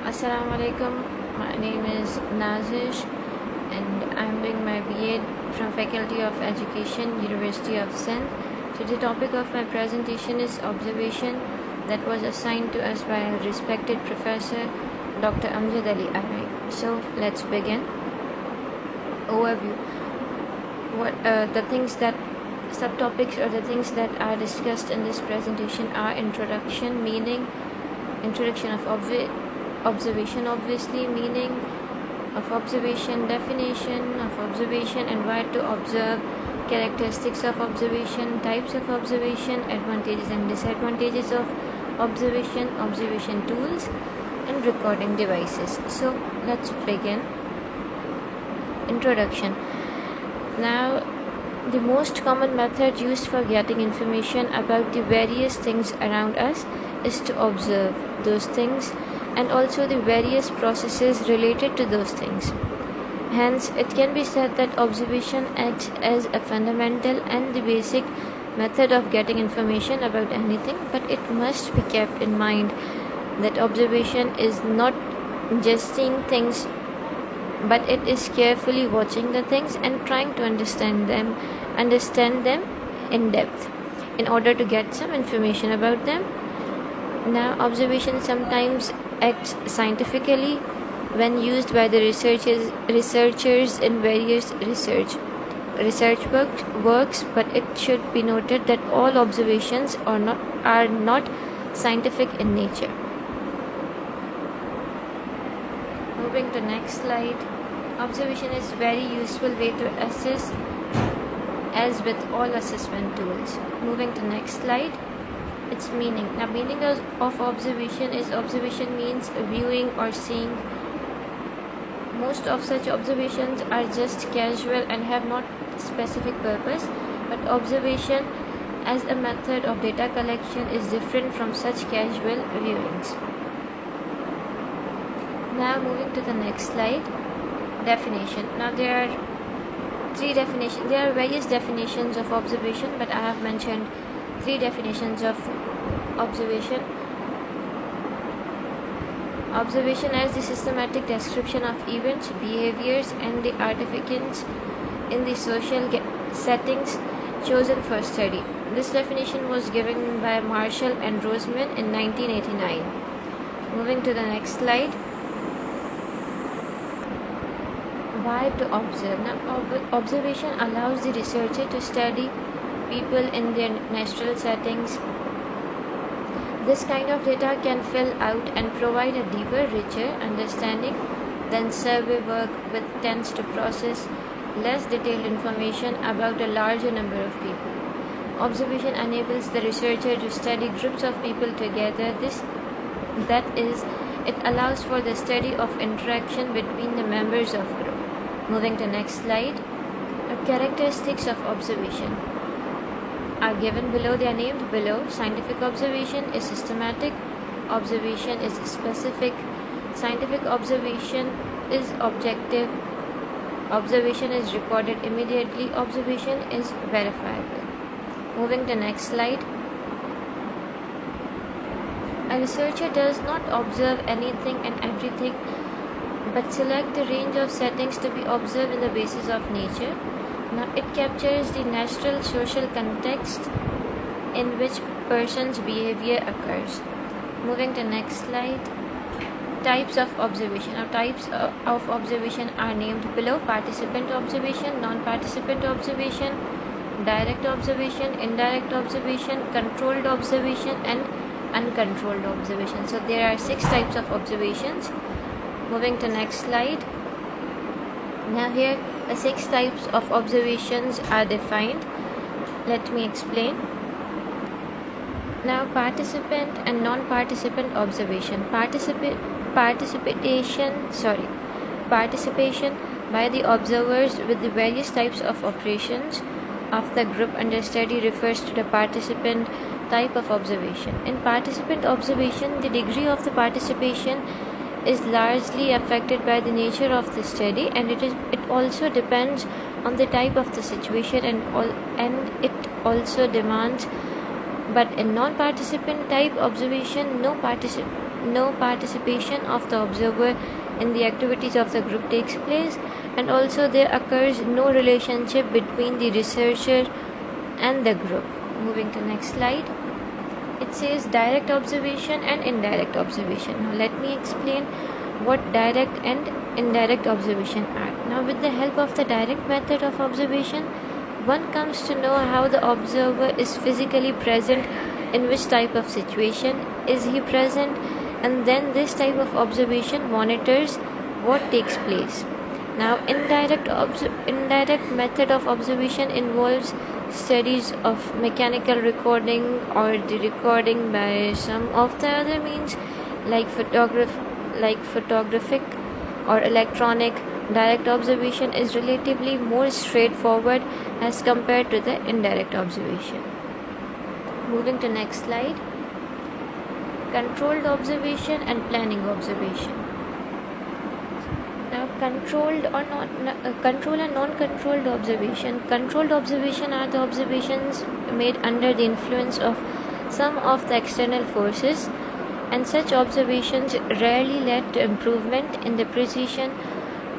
Assalamu alaikum. My name is Nazish and I'm doing my BA from Faculty of Education, University of Sindh. So the topic of my presentation is observation that was assigned to us by our respected professor, Dr. Amjad Ali Arain. So let's begin. Overview. The things that subtopics or the things that are discussed in this presentation are introduction, meaning, introduction of observation, obviously, meaning of observation, definition of observation and why to observe, characteristics of observation, types of observation, advantages and disadvantages of observation, observation tools and recording devices. So let's begin. Introduction. Now, the most common method used for getting information about the various things around us is to observe those things and also the various processes related to those things. Hence, it can be said that observation acts as a fundamental and the basic method of getting information about anything, but it must be kept in mind that observation is not just seeing things, but it is carefully watching the things and trying to understand them in depth in order to get some information about them. Now, observation sometimes acts scientifically when used by the researchers in various research works, but it should be noted that all observations are not scientific in nature. Moving to next slide. Observation is very useful way to assess, as with all assessment tools. Moving to next slide. Its meaning. Now, meaning of observation is observation means viewing or seeing. Most of such observations are just casual and have not specific purpose, but observation as a method of data collection is different from such casual viewings. Now, moving to the next slide. Definition. Now, there are various definitions of observation, but I have mentioned 3 definitions of observation. Observation as the systematic description of events, behaviors, and the artifacts in the social settings chosen for study. This definition was given by Marshall and Roseman in 1989. Moving to the next slide. Why to observe? Now, observation allows the researcher to study people in their natural settings. This kind of data can fill out and provide a deeper, richer understanding than survey work, which tends to process less detailed information about a larger number of people. Observation enables the researcher to study groups of people together. It allows for the study of interaction between the members of group. Moving to next slide. Characteristics of observation are given below. They are named below. Scientific observation is systematic. Observation is specific. Scientific observation is objective. Observation is recorded immediately. Observation is verifiable. Moving to next slide. A researcher does not observe anything and everything, but select a range of settings to be observed in the basis of nature. Now, it captures the natural social context in which person's behavior occurs. Moving to next slide. Types of observation. Now, types of observation are named below. Participant observation, non-participant observation, direct observation, indirect observation, controlled observation, and uncontrolled observation. So there are 6 types of observations. Moving to next slide. Now, here the 6 types of observations are defined. Let me explain. Now, participant and non-participant observation. Participation by the observers with the various types of operations of the group under study refers to the participant type of observation. In participant observation, the degree of the participation is largely affected by the nature of the study, and it also depends on the type of the situation and it also demands. But in non-participant type observation, no no participation of the observer in the activities of the group takes place, and also there occurs no relationship between the researcher and the group. Moving to next slide. It says direct observation and indirect observation. Now let me explain what direct and indirect observation are. Now with the help of the direct method of observation, one comes to know how the observer is physically present in which type of situation is he present, and then this type of observation monitors what takes place. Now indirect method of observation involves studies of mechanical recording or the recording by some of the other means like photographic or electronic. Direct observation is relatively more straightforward as compared to the indirect observation. Moving to next slide. Controlled observation and planning observation. Now control and non-controlled observation. Controlled observation are the observations made under the influence of some of the external forces, and such observations rarely led to improvement in the precision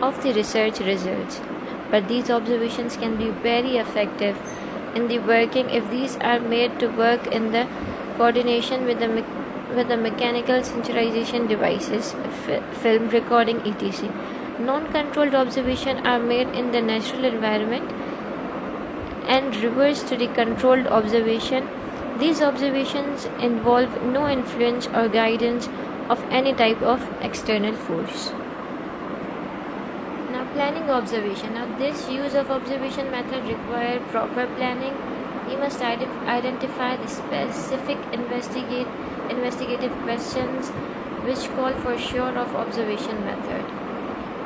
of the research results. But these observations can be very effective in the working if these are made to work in the coordination with the mechanical synchronization devices, film recording, etc. Non-controlled observations are made in the natural environment and reverse to the controlled observation. These observations involve no influence or guidance of any type of external force. Now planning observation. Now this use of observation method require proper planning. We must identify the specific investigative questions which call for sure of observation method.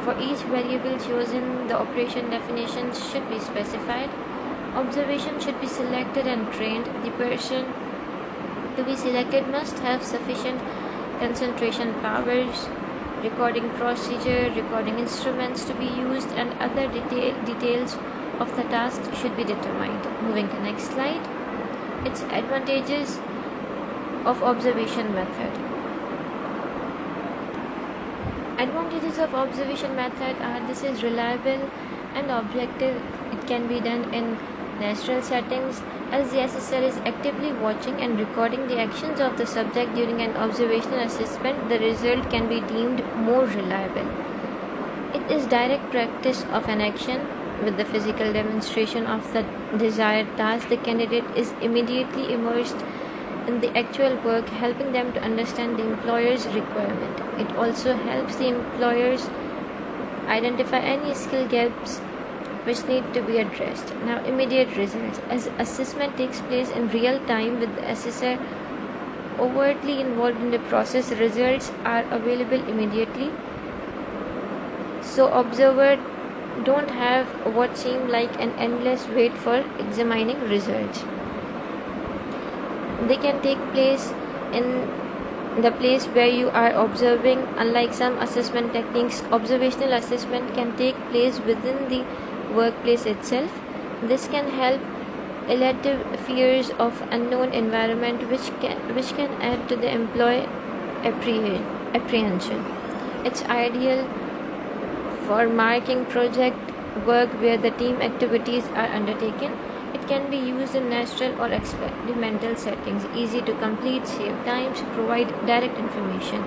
For each variable chosen, the operation definitions should be specified. Observation should be selected and trained. The person to be selected must have sufficient concentration powers. Recording procedure, recording instruments to be used, and other details of the task should be determined. Moving to next slide. Its advantages of observation method. Advantages of observation method are this is reliable and objective. It can be done in natural settings as the assessor is actively watching and recording the actions of the subject during an observational assessment. The result can be deemed more reliable. It is direct practice of an action. With the physical demonstration of the desired task, the candidate is immediately immersed in the actual work, helping them to understand the employer's requirement. It also helps the employers identify any skill gaps which need to be addressed. Now immediate results. As assessment takes place in real time with the assessor overtly involved in the process, results are available immediately. So observer don't have what seem like an endless wait for examining results. They can take place in the place where you are observing. Unlike some assessment techniques, observational assessment can take place within the workplace itself. This can help alleviate fears of unknown environment which can add to the employee apprehension. It's ideal for marking project work where the team activities are undertaken. It can be used in natural or experimental settings. Easy to complete, save times, provide direct information.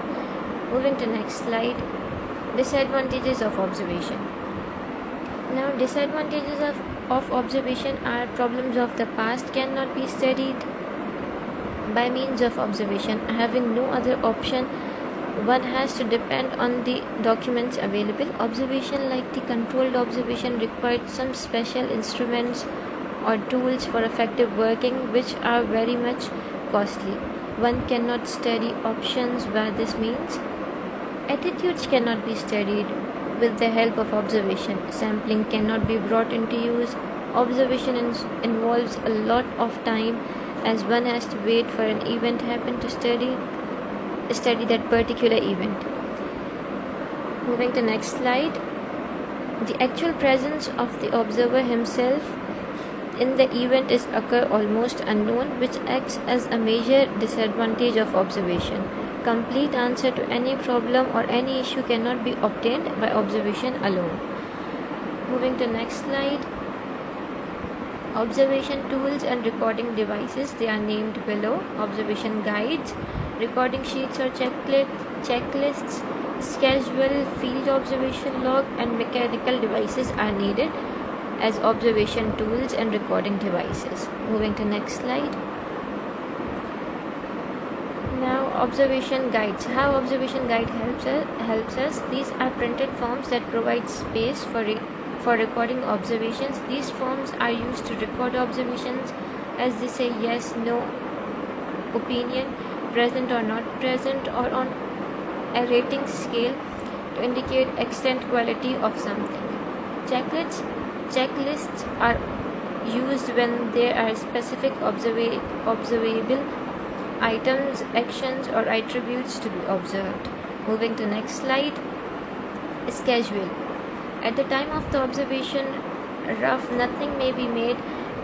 Moving to next slide. Disadvantages of observation. Now disadvantages of observation are problems of the past cannot be studied by means of observation. Having no other option, one has to depend on the documents available. Observation, like the controlled observation, required some special instruments or tools for effective working, which are very much costly. One cannot study options by this means. Attitudes cannot be studied with the help of observation. Sampling cannot be brought into use. Observation involves a lot of time as one has to wait for an event happen to study that particular event. Moving to next slide. The actual presence of the observer himself in the event is occur almost unknown, which acts as a major disadvantage of observation. complete answer to any problem or any issue cannot be obtained by observation alone. Moving to next slide. Observation tools and recording devices, they are named below. Observation guides, recording sheets or checklists, schedule, field observation log, and mechanical devices are needed as observation tools and recording devices. Moving to next slide. Now, observation guides. How observation guide helps us. These are printed forms that provide space for recording observations. These forms are used to record observations as they say yes, no, opinion, present or not present, or on a rating scale to indicate extent quality of something. Checklists are used when there are specific observable items, actions, or attributes to be observed. Moving to next slide. Schedule. At the time of the observation, rough nothing may be made,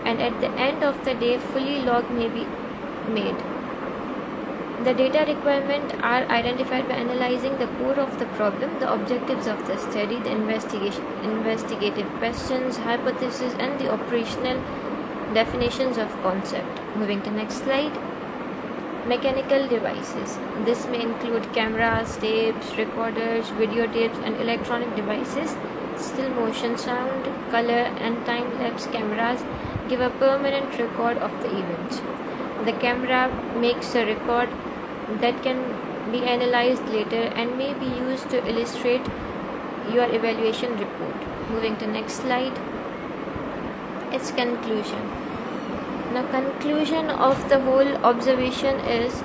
and at the end of the day, fully log may be made. The data requirements are identified by analyzing the core of the problem, the objectives of the study, the investigative questions, hypotheses, and the operational definitions of concept. Moving to next slide. Mechanical devices. This may include cameras, tapes, recorders, videotapes, and electronic devices. Still motion, sound, color, and time-lapse cameras give a permanent record of the events. The camera makes a record that can be analyzed later and may be used to illustrate your evaluation report. Moving to next slide. Its conclusion. Now, conclusion of the whole observation as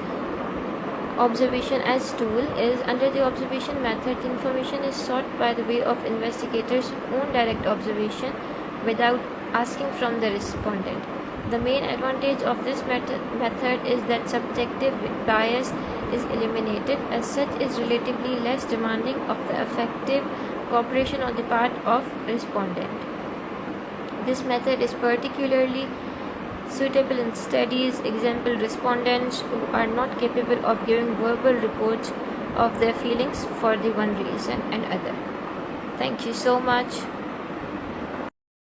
tool is, under the observation method, information is sought by the way of investigators' own direct observation without asking from the respondent. The main advantage of this method is that subjective bias is eliminated, as such is relatively less demanding of the effective cooperation on the part of respondent. This method is particularly suitable in studies, example respondents who are not capable of giving verbal reports of their feelings for the one reason and other. Thank you so much.